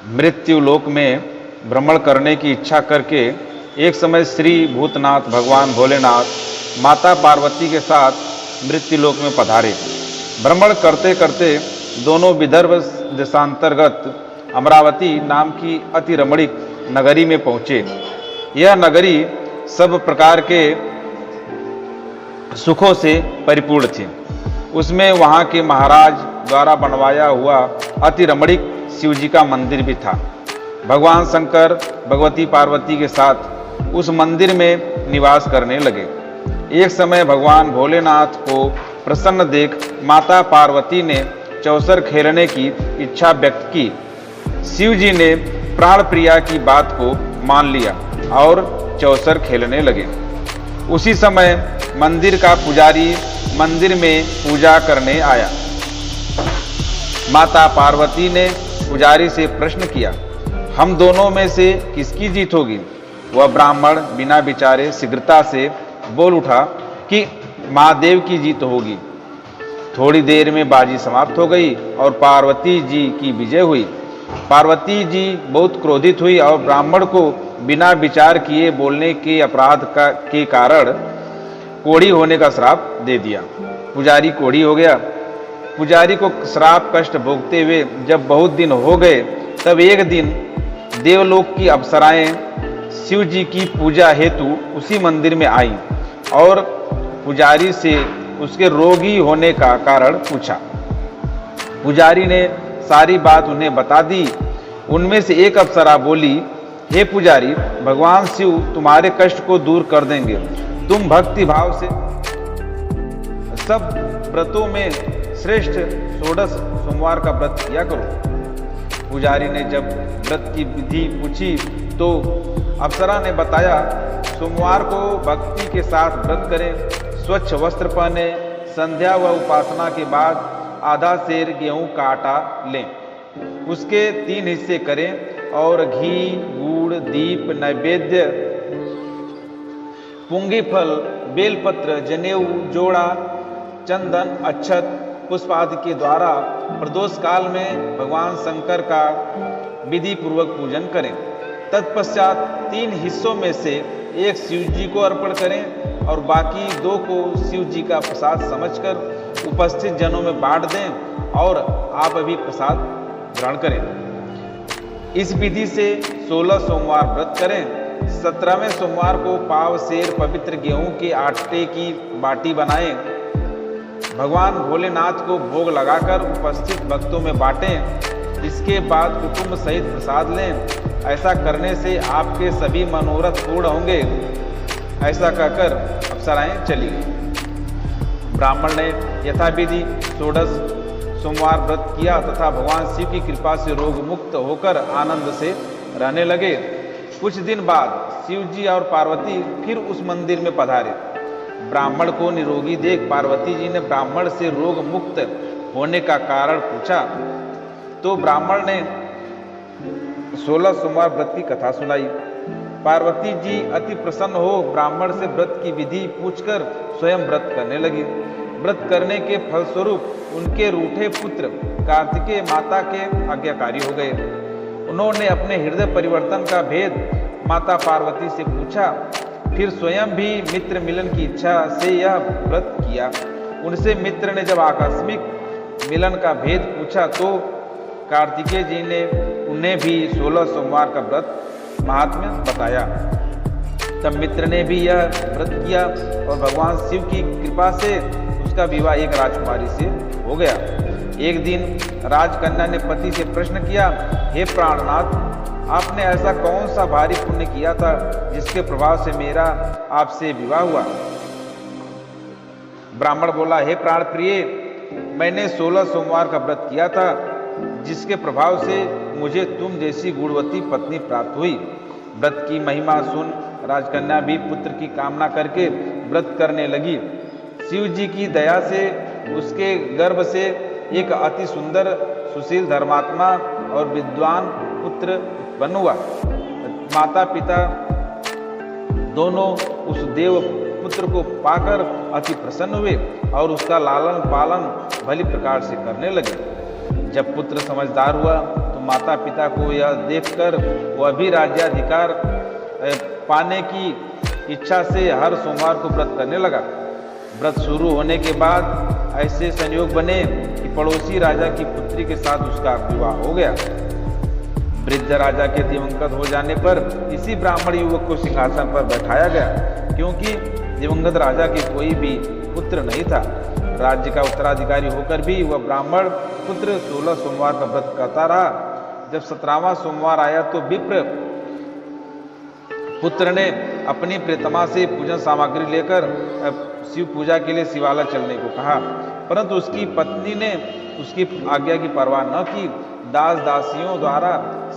मृत्यु लोक में भ्रमण करने की इच्छा करके एक समय श्री भूतनाथ भगवान भोलेनाथ माता पार्वती के साथ मृत्यु लोक में पधारे। भ्रमण करते करते दोनों विदर्भ देशांतर्गत अमरावती नाम की अति रमणीक नगरी में पहुँचे। यह नगरी सब प्रकार के सुखों से परिपूर्ण थी। उसमें वहाँ के महाराज द्वारा बनवाया हुआ अति रमणीक शिव जी का मंदिर भी था। भगवान शंकर भगवती पार्वती के साथ उस मंदिर में निवास करने लगे। एक समय भगवान भोलेनाथ को प्रसन्न देख माता पार्वती ने चौसर खेलने की इच्छा व्यक्त की। शिव जी ने प्राण प्रिया की बात को मान लिया और चौसर खेलने लगे। उसी समय मंदिर का पुजारी मंदिर में पूजा करने आया। माता पार्वती ने पुजारी से प्रश्न किया, हम दोनों में से किसकी जीत होगी? वह ब्राह्मण बिना विचारे शीघ्रता से बोल उठा कि महादेव की जीत होगी। थोड़ी देर में बाजी समाप्त हो गई और पार्वती जी की विजय हुई। पार्वती जी बहुत क्रोधित हुई और ब्राह्मण को बिना विचार किए बोलने के अपराध के कारण कोढ़ी होने का श्राप दे दिया। पुजारी कोढ़ी हो गया। पुजारी को श्राप कष्ट भोगते हुए जब बहुत दिन हो गए, तब एक दिन देवलोक की अप्सराएं शिव जी की पूजा हेतु उसी मंदिर में आईं और पुजारी से उसके रोगी होने का कारण पूछा। पुजारी ने सारी बात उन्हें बता दी। उनमें से एक अप्सरा बोली, हे पुजारी, भगवान शिव तुम्हारे कष्ट को दूर कर देंगे। तुम भक्ति भाव से सब व्रतों में श्रेष्ठ षोडश सोमवार का व्रत किया करो। पुजारी ने जब व्रत की विधि पूछी तो अप्सरा ने बताया, सोमवार को भक्ति के साथ व्रत करें, स्वच्छ वस्त्र पहने, संध्या व उपासना के बाद आधा सेर गेहूं का आटा लें, उसके 3 हिस्से करें और घी, गुड़, दीप, नैवेद्य, पुंगी फल, बेलपत्र, जनेऊ, जोड़ा, चंदन, अक्षत, पुष्प आदि के द्वारा प्रदोष काल में भगवान शंकर का विधि पूर्वक पूजन करें। तत्पश्चात 3 हिस्सों में से एक शिव जी को अर्पण करें और बाकी 2 को शिव जी का प्रसाद समझकर उपस्थित जनों में बांट दें और आप अभी प्रसाद ग्रहण करें। इस विधि से 16 सोमवार व्रत करें। 17वें सोमवार को पाव सेर पवित्र गेहूं के आटे की बाटी बनाएं। भगवान भोलेनाथ को भोग लगाकर उपस्थित भक्तों में बांटें। इसके बाद कुटुंब सहित प्रसाद लें। ऐसा करने से आपके सभी मनोरथ पूर्ण होंगे। ऐसा कहकर अप्सराएं चली गई। ब्राह्मण ने यथाविधि 16 सोमवार व्रत किया तथा भगवान शिव की कृपा से रोग मुक्त होकर आनंद से रहने लगे। कुछ दिन बाद शिव जी और पार्वती फिर उस मंदिर में पधारे। ब्राह्मण को निरोगी देख पार्वती जी ने ब्राह्मण से रोग मुक्त होने का कारण पूछा तो ब्राह्मण ने 16 सोमवार व्रत की कथा सुनाई। पार्वती जी अति प्रसन्न हो ब्राह्मण से व्रत की विधि पूछकर स्वयं व्रत करने लगी। व्रत करने के फलस्वरूप उनके रूठे पुत्र कार्तिकेय माता के आज्ञाकारी हो गए। उन्होंने अपने हृदय परिवर्तन का भेद माता पार्वती से पूछा, फिर स्वयं भी मित्र मिलन की इच्छा से यह व्रत किया। उनसे मित्र ने जब आकस्मिक मिलन का भेद पूछा तो कार्तिकेय जी ने उन्हें भी 16 सोमवार का व्रत महात्म्य बताया। तब मित्र ने भी यह व्रत किया और भगवान शिव की कृपा से उसका विवाह एक राजकुमारी से हो गया। एक दिन राजकन्या ने पति से प्रश्न किया, हे प्राणनाथ, आपने ऐसा कौन सा भारी पुण्य किया था जिसके प्रभाव से मेरा आपसे विवाह हुआ? ब्राह्मण बोला, हे प्राण प्रिय, मैंने 16 सोमवार का व्रत किया था जिसके प्रभाव से मुझे तुम जैसी गुणवती पत्नी प्राप्त हुई। व्रत की महिमा सुन राजकन्या भी पुत्र की कामना करके व्रत करने लगी। शिव जी की दया से उसके गर्भ से एक अति सुंदर, सुशील, धर्मात्मा और विद्वान पुत्र उत्पन्न हुआ। माता पिता दोनों उस देव पुत्र को पाकर अति प्रसन्न हुए और उसका लालन पालन भली प्रकार से करने लगे। जब पुत्र समझदार हुआ तो माता पिता को यह देखकर वह भी राज्याधिकार पाने की इच्छा से हर सोमवार को व्रत करने लगा। व्रत शुरू होने के बाद ऐसे संयोग बने कि पड़ोसी राजा की पुत्री के साथ उसका विवाह हो गया। वृद्ध राजा के दिवंगत हो जाने पर इसी ब्राह्मण युवक को सिंहासन पर बैठाया गया, क्योंकि दिवंगत राजा के कोई भी पुत्र नहीं था। राज्य का उत्तराधिकारी होकर भी वह ब्राह्मण पुत्र 16 सोमवार का व्रत करता रहा। जब 17वां सोमवार आया तो विप्र पुत्र ने अपनी प्रियतमा से पूजन सामग्री लेकर शिव पूजा के लिए शिवालय चलने को कहा, परंतु उसकी पत्नी ने उसकी आज्ञा की परवाह न की। दास दासियों द्वारा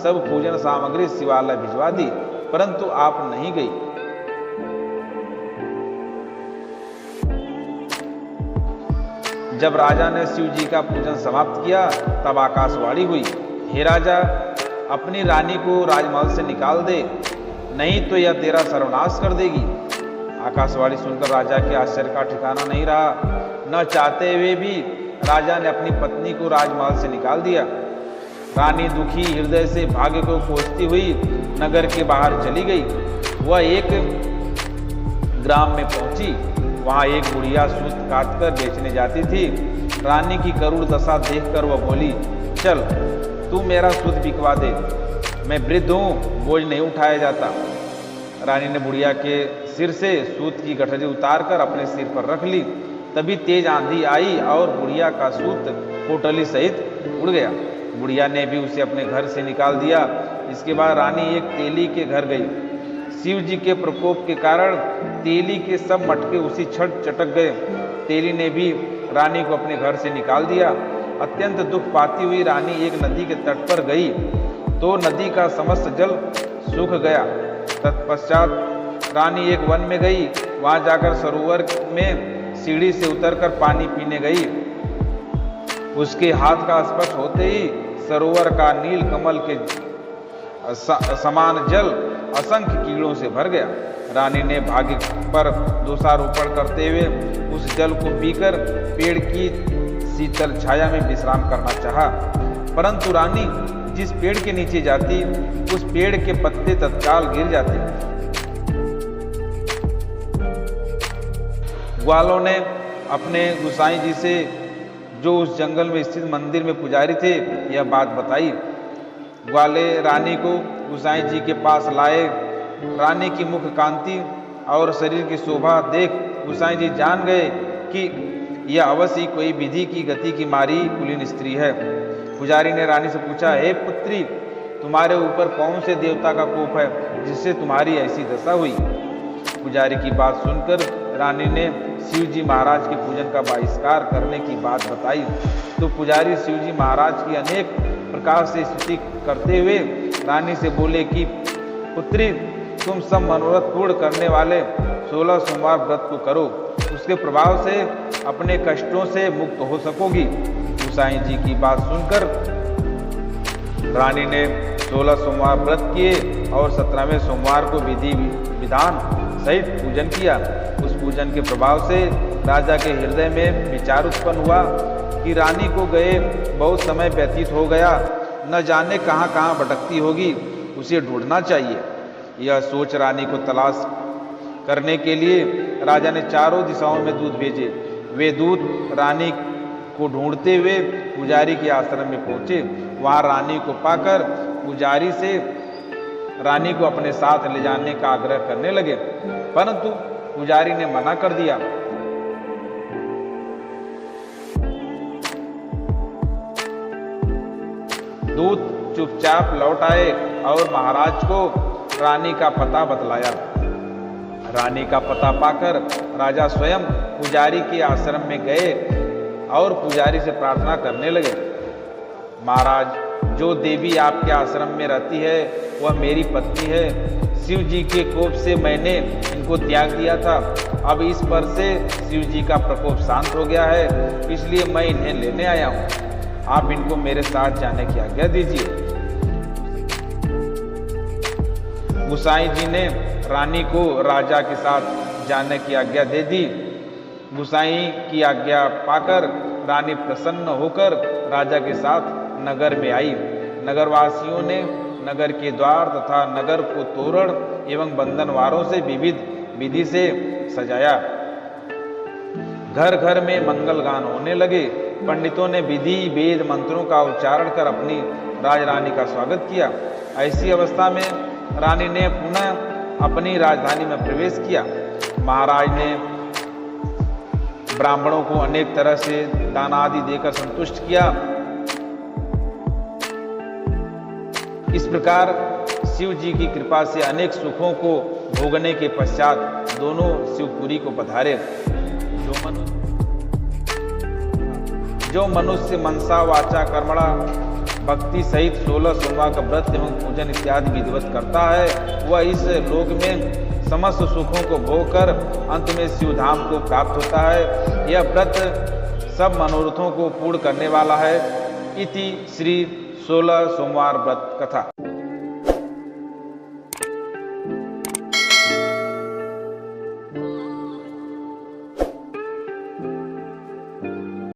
सब पूजन सामग्री शिवालय भिजवा दी, परंतु आप नहीं गई। जब राजा ने शिव जी का पूजन समाप्त किया तब आकाशवाणी हुई, हे राजा, अपनी रानी को राजमहल से निकाल दे, नहीं तो यह तेरा सर्वनाश कर देगी। आकाशवाणी सुनकर राजा के आश्चर्य का ठिकाना नहीं रहा। न चाहते हुए भी राजा ने अपनी पत्नी को राजमहल से निकाल दिया। रानी दुखी हृदय से भाग्य को खोजती हुई नगर के बाहर चली गई। वह एक ग्राम में पहुंची। वहां एक बुढ़िया सूत काटकर बेचने जाती थी। रानी की करुण दशा देखकर वह बोली, चल तू मेरा सूत बिकवा दे, मैं वृद्ध हूँ, बोझ नहीं उठाया जाता। रानी ने बुढ़िया के सिर से सूत की गठरी उतारकर अपने सिर पर रख ली। तभी तेज आंधी आई और बुढ़िया का सूत पोटली सहित उड़ गया। बुढ़िया ने भी उसे अपने घर से निकाल दिया। इसके बाद रानी एक तेली के घर गई। शिव जी के प्रकोप के कारण तेली के सब मटके उसी क्षण चटक गए। तेली ने भी रानी को अपने घर से निकाल दिया। अत्यंत दुख पाती हुई रानी एक नदी के तट पर गई तो नदी का समस्त जल सूख गया। तत्पश्चात रानी एक वन में गई। वहां जाकर सरोवर में सीढ़ी से उतरकर पानी पीने गई। उसके हाथ का स्पर्श होते ही सरोवर का नील कमल के समान जल असंख्य कीड़ों से भर गया। रानी ने भाग्य पर दोषारोपण करते हुए उस जल को पीकर पेड़ की शीतल छाया में विश्राम करना चाहा, परंतु रानी जिस पेड़ के नीचे जाती उस पेड़ के पत्ते तत्काल गिर जाते। ग्वालों ने अपने गुसाई जी से, जो उस जंगल में स्थित मंदिर में पुजारी थे, यह बात बताई। ग्वाले रानी को गुसाई जी के पास लाए। रानी की मुख कांति और शरीर की शोभा देख गुसाई जी जान गए कि यह अवश्य कोई विधि की गति की मारी कुलीन स्त्री है। पुजारी ने रानी से पूछा, हे पुत्री, तुम्हारे ऊपर कौन से देवता का कोप है जिससे तुम्हारी ऐसी दशा हुई? पुजारी की बात सुनकर रानी ने शिव जी महाराज के पूजन का बहिष्कार करने की बात बताई। तो पुजारी शिव जी महाराज की अनेक प्रकार से स्तुति करते हुए रानी से बोले कि पुत्री, तुम सब मनोरथ पूर्ण करने वाले 16 सोमवार व्रत को करो, उसके प्रभाव से अपने कष्टों से मुक्त हो सकोगी। गुसाई जी की बात सुनकर रानी ने 16 सोमवार व्रत किए और 17वें सोमवार को विधि विधान सहित पूजन किया। उस पूजन के प्रभाव से राजा के हृदय में विचार उत्पन्न हुआ कि रानी को गए बहुत समय व्यतीत हो गया, न जाने कहाँ कहाँ भटकती होगी, उसे ढूंढना चाहिए। यह सोच रानी को तलाश करने के लिए राजा ने चारों दिशाओं में दूत भेजे। वे दूत रानी को ढूंढते हुए पुजारी के आश्रम में पहुंचे। वहां रानी को पाकर पुजारी से रानी को अपने साथ ले जाने का आग्रह करने लगे, परंतु पुजारी ने मना कर दिया। दूत चुपचाप लौट आए और महाराज को रानी का पता बतलाया। रानी का पता पाकर राजा स्वयं पुजारी के आश्रम में गए और पुजारी से प्रार्थना करने लगे, महाराज, जो देवी आपके आश्रम में रहती है वह मेरी पत्नी है। शिव जी के कोप से मैंने इनको त्याग दिया था। अब इस पर से शिव जी का प्रकोप शांत हो गया है, इसलिए मैं इन्हें लेने आया हूँ। आप इनको मेरे साथ जाने की आज्ञा दीजिए। गुसाई जी ने रानी को राजा के साथ जाने की आज्ञा दे दी। गुसाई की आज्ञा पाकर रानी प्रसन्न होकर राजा के साथ नगर में आई। नगरवासियों ने नगर के द्वार तथा नगर को तोरण एवं बंधनवारों से विविध विधि से सजाया। घर घर में मंगल गान होने लगे। पंडितों ने विधि वेद मंत्रों का उच्चारण कर अपनी राजरानी का स्वागत किया। ऐसी अवस्था में रानी ने पुनः अपनी राजधानी में प्रवेश किया। महाराज ने ब्राह्मणों को अनेक तरह से दान आदि देकर संतुष्ट किया। इस प्रकार शिव जी की कृपा से अनेक सुखों को भोगने के पश्चात दोनों शिवपुरी को पधारे। जो मनुष्य मनसा वाचा कर्मणा भक्ति सहित 16 सोमवार का व्रत एवं पूजन इत्यादि विधिवत करता है, वह इस लोक में समस्त सुखों को भोग कर अंत में शिव धाम को प्राप्त होता है। यह व्रत सब मनोरथों को पूर्ण करने वाला है। इति श्री 16 सोमवार व्रत कथा।